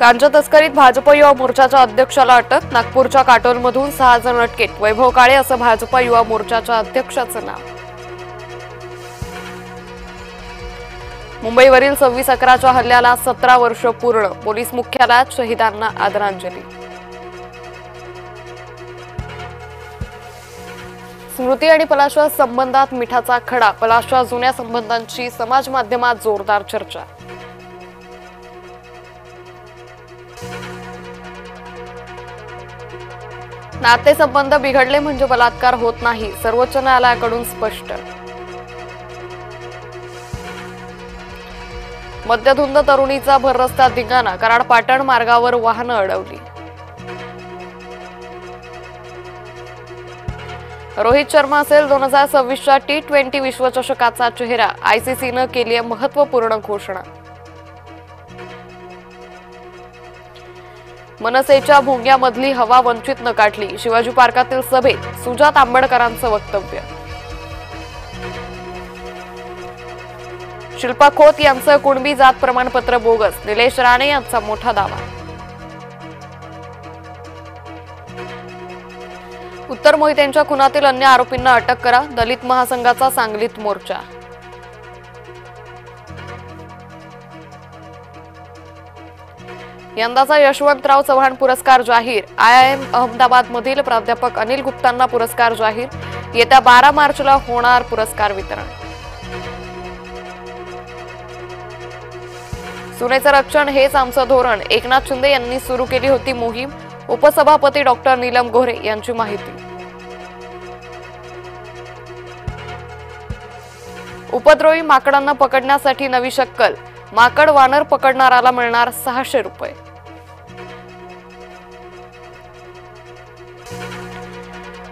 गांजा तस्करीत भाजप युवा मोर्चाच्या अध्यक्षाला अटक। नागपूरच्या काटोलमधून 6 जण अटकेत। वैभव काळे असं भाजप युवा मोर्चाच्या अध्यक्षाचं नाव। मुंबईवरील 26/11च्या हल्ल्याला 17 वर्ष पूर्ण। पोलीस मुख्यालयात शहीदांना आदरांजली। स्मृती आणि पलाशच्या संबंधात मिठाचा खडा। पलाशच्या जुन्या संबंधांची समाज माध्यमात जोरदार चर्चा। नातेसंबंध बिघडले म्हणजे बलात्कार होत नाही, सर्वोच्च न्यायालयाकडून स्पष्ट। मद्यधुंद तरुणीचा भर रस्त्यात धिंगाणा। कराड पाटण मार्गावर वाहनं अडवली। रोहित शर्मा असेल 2026च्या T20 विश्वचषकाचा चेहरा। आयसीसीनं केली आहे महत्त्वपूर्ण घोषणा। मनसेच्या भोंग्यामधली हवा वंचितनं काढली। शिवाजी पार्कातील सभेत सुजात आंबेडकरांचं वक्तव्य। शिल्पा खोत यांचं कुणबी जात प्रमाणपत्र बोगस। निलेश राणे यांचा मोठा दावा। उत्तर मोहितेंच्या खुनातील अन्य आरोपींना अटक करा। दलित महासंघाचा सांगलीत मोर्चा। यंदाचा यशवंतराव चव्हाण पुरस्कार जाहीर। IIM अहमदाबाद मधील प्राध्यापक अनिल गुप्तांना पुरस्कार जाहीर। येत्या 12 मार्चला होणार पुरस्कार वितरण। सुनेचं रक्षण हेच आमचं धोरण। एकनाथ शिंदे यांनी सुरू केली होती मोहीम। उपसभापती डॉक्टर नीलम गोरे यांची माहिती। उपद्रवी माकडांना पकडण्यासाठी नवी शक्कल। माकड वानर पकडणाराला मिळणार 600 रुपये।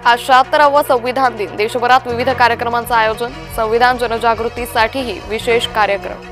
आज 76वा संविधान दिन। देशभरात विविध कार्यक्रमांचं आयोजन। संविधान जनजागृतीसाठीही विशेष कार्यक्रम।